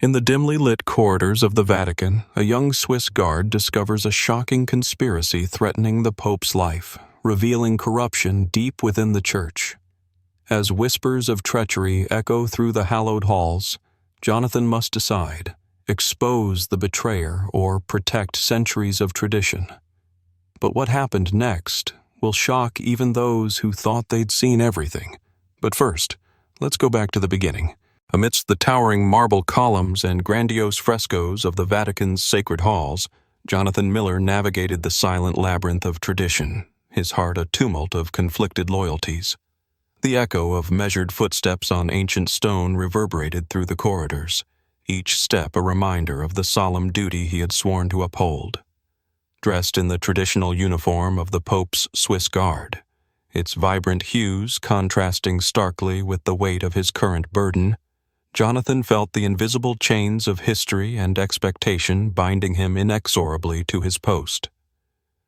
In the dimly lit corridors of the Vatican, a young Swiss guard discovers a shocking conspiracy threatening the Pope's life, revealing corruption deep within the Church. As whispers of treachery echo through the hallowed halls, Jonathan must decide: expose the betrayer or protect centuries of tradition. But what happened next will shock even those who thought they'd seen everything. But first, let's go back to the beginning. Amidst the towering marble columns and grandiose frescoes of the Vatican's sacred halls, Jonathan Miller navigated the silent labyrinth of tradition, his heart a tumult of conflicted loyalties. The echo of measured footsteps on ancient stone reverberated through the corridors, each step a reminder of the solemn duty he had sworn to uphold. Dressed in the traditional uniform of the Pope's Swiss Guard, its vibrant hues contrasting starkly with the weight of his current burden, Jonathan felt the invisible chains of history and expectation binding him inexorably to his post.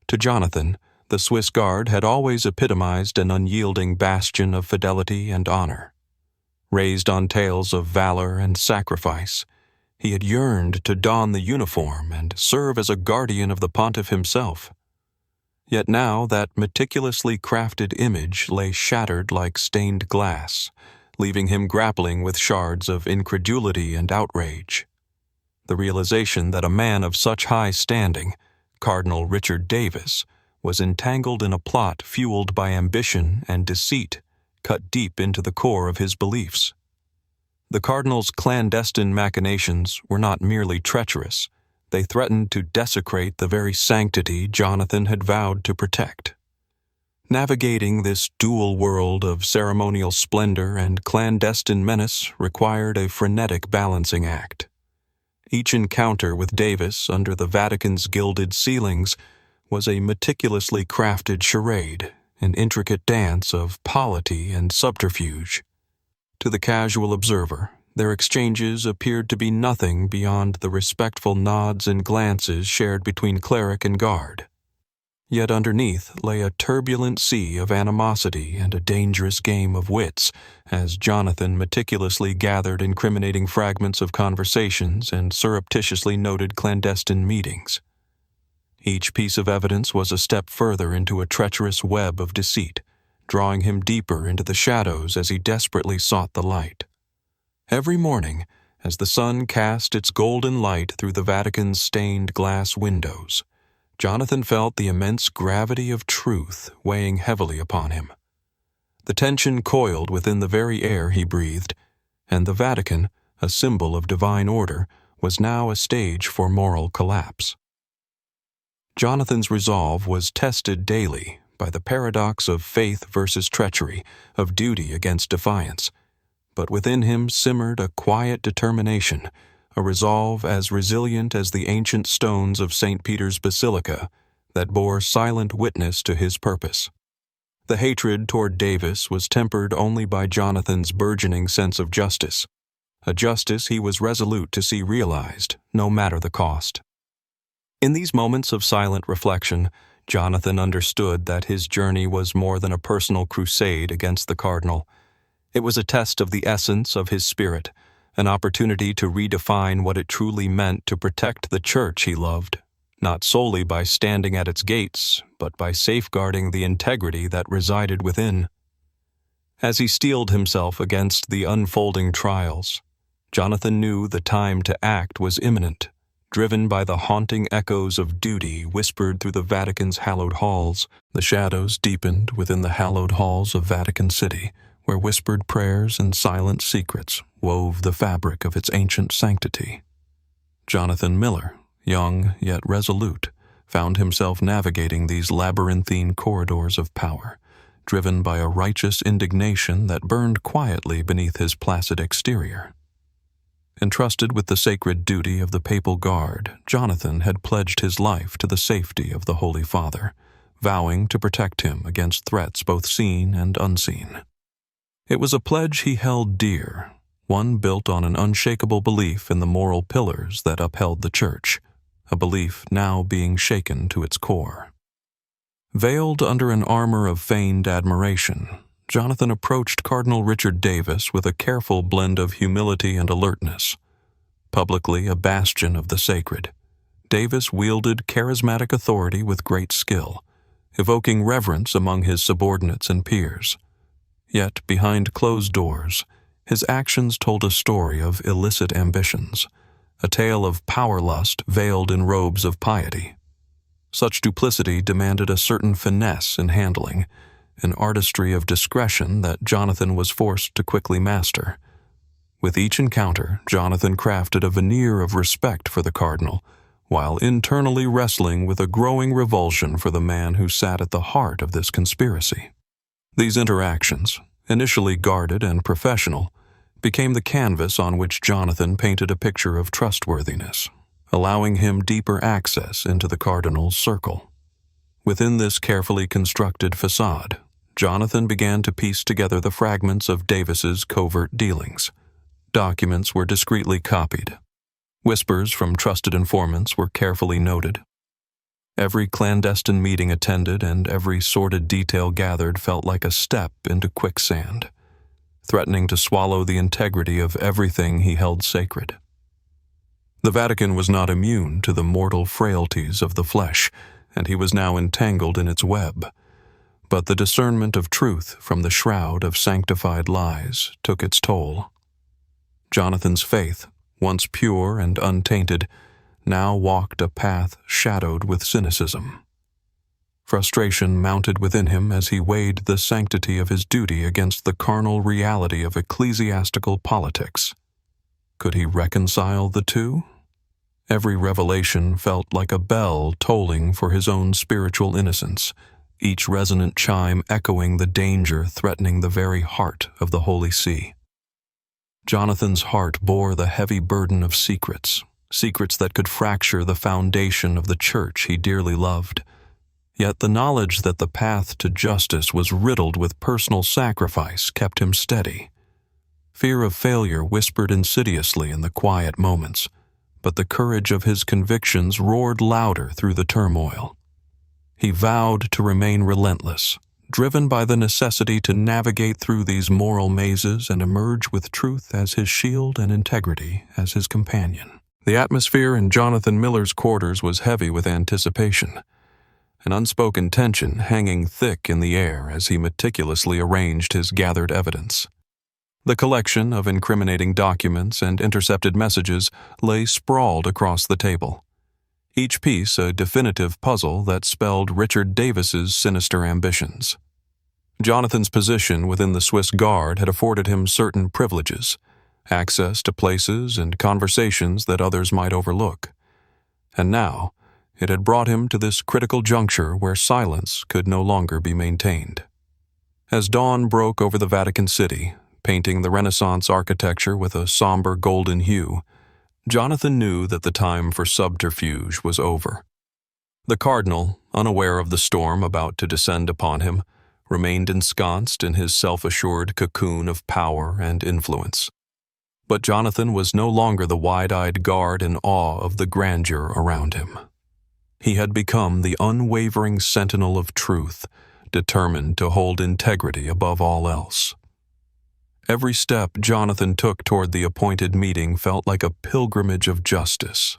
To Jonathan, the Swiss Guard had always epitomized an unyielding bastion of fidelity and honor. Raised on tales of valor and sacrifice, he had yearned to don the uniform and serve as a guardian of the pontiff himself. Yet now that meticulously crafted image lay shattered like stained glass, leaving him grappling with shards of incredulity and outrage. The realization that a man of such high standing, Cardinal Richard Davis, was entangled in a plot fueled by ambition and deceit cut deep into the core of his beliefs. The cardinal's clandestine machinations were not merely treacherous, they threatened to desecrate the very sanctity Jonathan had vowed to protect. Navigating this dual world of ceremonial splendor and clandestine menace required a frenetic balancing act. Each encounter with Davis under the Vatican's gilded ceilings was a meticulously crafted charade, an intricate dance of polity and subterfuge. To the casual observer, their exchanges appeared to be nothing beyond the respectful nods and glances shared between cleric and guard. Yet underneath lay a turbulent sea of animosity and a dangerous game of wits, as Jonathan meticulously gathered incriminating fragments of conversations and surreptitiously noted clandestine meetings. Each piece of evidence was a step further into a treacherous web of deceit, drawing him deeper into the shadows as he desperately sought the light. Every morning, as the sun cast its golden light through the Vatican's stained glass windows, Jonathan felt the immense gravity of truth weighing heavily upon him. The tension coiled within the very air he breathed, and the Vatican, a symbol of divine order, was now a stage for moral collapse. Jonathan's resolve was tested daily by the paradox of faith versus treachery, of duty against defiance, but within him simmered a quiet determination, a resolve as resilient as the ancient stones of St. Peter's Basilica that bore silent witness to his purpose. The hatred toward Davis was tempered only by Jonathan's burgeoning sense of justice, a justice he was resolute to see realized, no matter the cost. In these moments of silent reflection, Jonathan understood that his journey was more than a personal crusade against the cardinal. It was a test of the essence of his spirit, an opportunity to redefine what it truly meant to protect the Church he loved, not solely by standing at its gates, but by safeguarding the integrity that resided within. As he steeled himself against the unfolding trials, Jonathan knew the time to act was imminent. Driven by the haunting echoes of duty whispered through the Vatican's hallowed halls, the shadows deepened within the hallowed halls of Vatican City, where whispered prayers and silent secrets wove the fabric of its ancient sanctity. Jonathan Miller, young yet resolute, found himself navigating these labyrinthine corridors of power, driven by a righteous indignation that burned quietly beneath his placid exterior. Entrusted with the sacred duty of the papal guard, Jonathan had pledged his life to the safety of the Holy Father, vowing to protect him against threats both seen and unseen. It was a pledge he held dear, one built on an unshakable belief in the moral pillars that upheld the Church, a belief now being shaken to its core. Veiled under an armor of feigned admiration, Jonathan approached Cardinal Richard Davis with a careful blend of humility and alertness. Publicly a bastion of the sacred, Davis wielded charismatic authority with great skill, evoking reverence among his subordinates and peers. Yet, behind closed doors, his actions told a story of illicit ambitions, a tale of power lust veiled in robes of piety. Such duplicity demanded a certain finesse in handling, an artistry of discretion that Jonathan was forced to quickly master. With each encounter, Jonathan crafted a veneer of respect for the cardinal, while internally wrestling with a growing revulsion for the man who sat at the heart of this conspiracy. These interactions, initially guarded and professional, became the canvas on which Jonathan painted a picture of trustworthiness, allowing him deeper access into the cardinal's circle. Within this carefully constructed facade, Jonathan began to piece together the fragments of Davis's covert dealings. Documents were discreetly copied. Whispers from trusted informants were carefully noted. Every clandestine meeting attended and every sordid detail gathered felt like a step into quicksand, threatening to swallow the integrity of everything he held sacred. The Vatican was not immune to the mortal frailties of the flesh, and he was now entangled in its web. But the discernment of truth from the shroud of sanctified lies took its toll. Jonathan's faith, once pure and untainted, now walked a path shadowed with cynicism. Frustration mounted within him as he weighed the sanctity of his duty against the carnal reality of ecclesiastical politics. Could he reconcile the two? Every revelation felt like a bell tolling for his own spiritual innocence, each resonant chime echoing the danger threatening the very heart of the Holy See. Jonathan's heart bore the heavy burden of secrets that could fracture the foundation of the church he dearly loved. Yet the knowledge that the path to justice was riddled with personal sacrifice kept him steady. Fear of failure whispered insidiously in the quiet moments, but the courage of his convictions roared louder through the turmoil. He vowed to remain relentless, driven by the necessity to navigate through these moral mazes and emerge with truth as his shield and integrity as his companion. The atmosphere in Jonathan Miller's quarters was heavy with anticipation, an unspoken tension hanging thick in the air as he meticulously arranged his gathered evidence. The collection of incriminating documents and intercepted messages lay sprawled across the table, each piece a definitive puzzle that spelled Richard Davis's sinister ambitions. Jonathan's position within the Swiss Guard had afforded him certain privileges, access to places and conversations that others might overlook. And now, it had brought him to this critical juncture where silence could no longer be maintained. As dawn broke over the Vatican City, painting the Renaissance architecture with a somber golden hue, Jonathan knew that the time for subterfuge was over. The cardinal, unaware of the storm about to descend upon him, remained ensconced in his self-assured cocoon of power and influence. But Jonathan was no longer the wide-eyed guard in awe of the grandeur around him. He had become the unwavering sentinel of truth, determined to hold integrity above all else. Every step Jonathan took toward the appointed meeting felt like a pilgrimage of justice.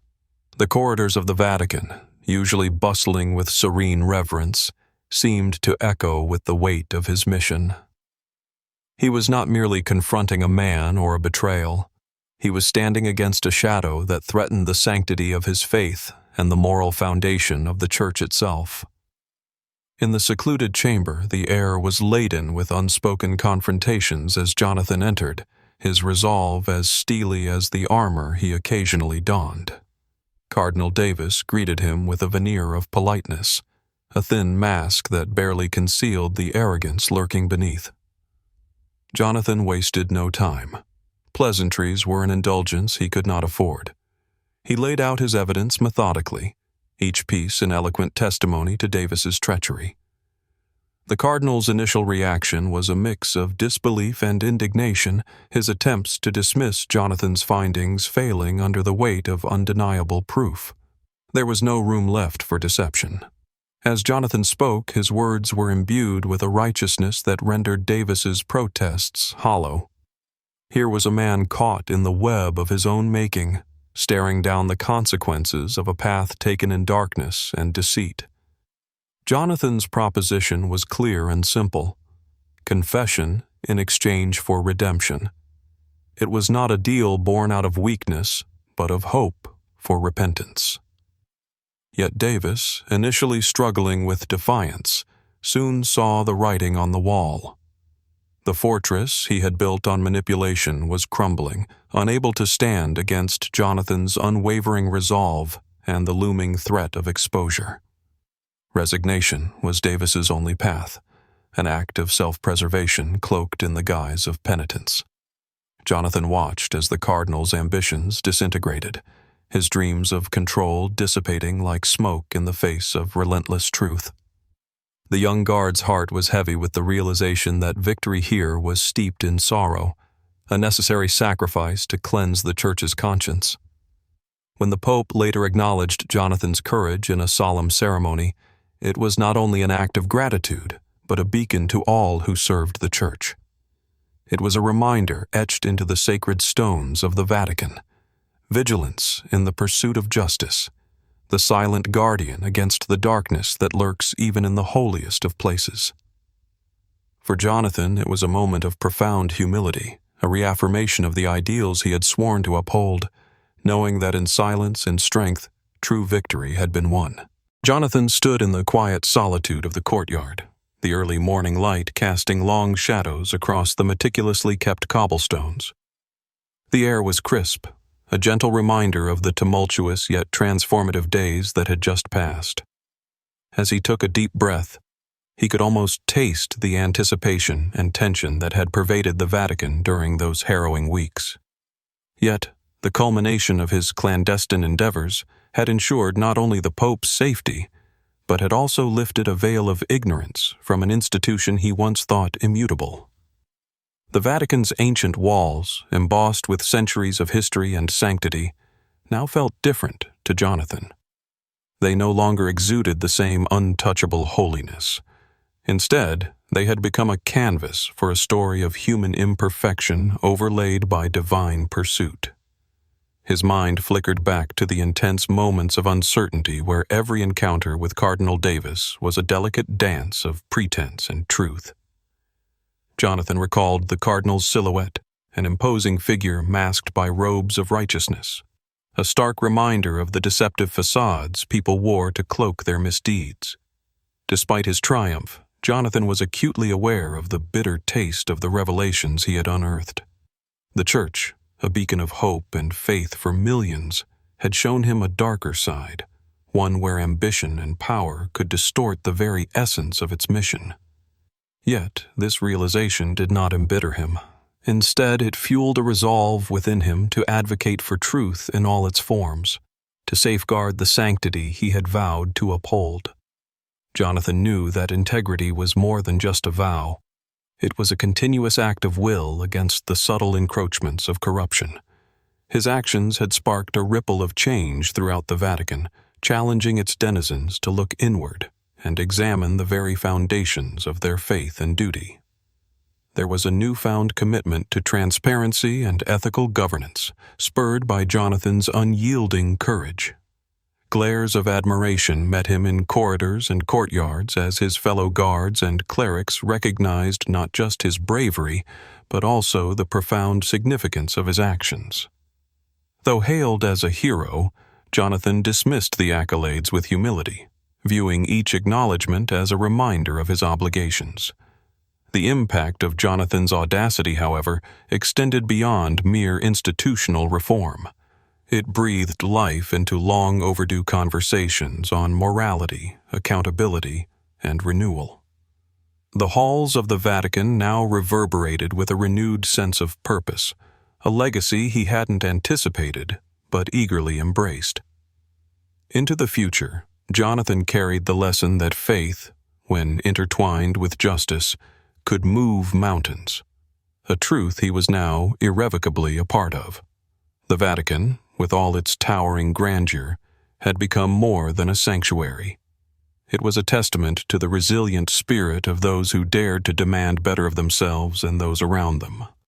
The corridors of the Vatican, usually bustling with serene reverence, seemed to echo with the weight of his mission. He was not merely confronting a man or a betrayal. He was standing against a shadow that threatened the sanctity of his faith and the moral foundation of the church itself. In the secluded chamber, the air was laden with unspoken confrontations as Jonathan entered, his resolve as steely as the armor he occasionally donned. Cardinal Davis greeted him with a veneer of politeness, a thin mask that barely concealed the arrogance lurking beneath. Jonathan wasted no time. Pleasantries were an indulgence he could not afford. He laid out his evidence methodically, each piece an eloquent testimony to Davis's treachery. The cardinal's initial reaction was a mix of disbelief and indignation, his attempts to dismiss Jonathan's findings failing under the weight of undeniable proof. There was no room left for deception. As Jonathan spoke, his words were imbued with a righteousness that rendered Davis's protests hollow. Here was a man caught in the web of his own making, staring down the consequences of a path taken in darkness and deceit. Jonathan's proposition was clear and simple: confession in exchange for redemption. It was not a deal born out of weakness, but of hope for repentance. Yet Davis, initially struggling with defiance, soon saw the writing on the wall. The fortress he had built on manipulation was crumbling, unable to stand against Jonathan's unwavering resolve and the looming threat of exposure. Resignation was Davis's only path, an act of self-preservation cloaked in the guise of penitence. Jonathan watched as the cardinal's ambitions disintegrated, his dreams of control dissipating like smoke in the face of relentless truth. The young guard's heart was heavy with the realization that victory here was steeped in sorrow, a necessary sacrifice to cleanse the church's conscience. When the Pope later acknowledged Jonathan's courage in a solemn ceremony, it was not only an act of gratitude, but a beacon to all who served the church. It was a reminder etched into the sacred stones of the Vatican: vigilance in the pursuit of justice, the silent guardian against the darkness that lurks even in the holiest of places. For Jonathan, it was a moment of profound humility, a reaffirmation of the ideals he had sworn to uphold, knowing that in silence and strength, true victory had been won. Jonathan stood in the quiet solitude of the courtyard, the early morning light casting long shadows across the meticulously kept cobblestones. The air was crisp, a gentle reminder of the tumultuous yet transformative days that had just passed. As he took a deep breath, he could almost taste the anticipation and tension that had pervaded the Vatican during those harrowing weeks. Yet, the culmination of his clandestine endeavors had ensured not only the Pope's safety, but had also lifted a veil of ignorance from an institution he once thought immutable. The Vatican's ancient walls, embossed with centuries of history and sanctity, now felt different to Jonathan. They no longer exuded the same untouchable holiness. Instead, they had become a canvas for a story of human imperfection overlaid by divine pursuit. His mind flickered back to the intense moments of uncertainty where every encounter with Cardinal Davis was a delicate dance of pretense and truth. Jonathan recalled the cardinal's silhouette, an imposing figure masked by robes of righteousness, a stark reminder of the deceptive facades people wore to cloak their misdeeds. Despite his triumph, Jonathan was acutely aware of the bitter taste of the revelations he had unearthed. The church, a beacon of hope and faith for millions, had shown him a darker side, one where ambition and power could distort the very essence of its mission. Yet, this realization did not embitter him. Instead, it fueled a resolve within him to advocate for truth in all its forms, to safeguard the sanctity he had vowed to uphold. Jonathan knew that integrity was more than just a vow. It was a continuous act of will against the subtle encroachments of corruption. His actions had sparked a ripple of change throughout the Vatican, challenging its denizens to look inward and examine the very foundations of their faith and duty. There was a newfound commitment to transparency and ethical governance, spurred by Jonathan's unyielding courage. Glares of admiration met him in corridors and courtyards as his fellow guards and clerics recognized not just his bravery, but also the profound significance of his actions. Though hailed as a hero, Jonathan dismissed the accolades with humility, viewing each acknowledgement as a reminder of his obligations. The impact of Jonathan's audacity, however, extended beyond mere institutional reform. It breathed life into long overdue conversations on morality, accountability, and renewal. The halls of the Vatican now reverberated with a renewed sense of purpose, a legacy he hadn't anticipated, but eagerly embraced. Into the future, Jonathan carried the lesson that faith, when intertwined with justice, could move mountains, a truth he was now irrevocably a part of. The Vatican, with all its towering grandeur, had become more than a sanctuary. It was a testament to the resilient spirit of those who dared to demand better of themselves and those around them.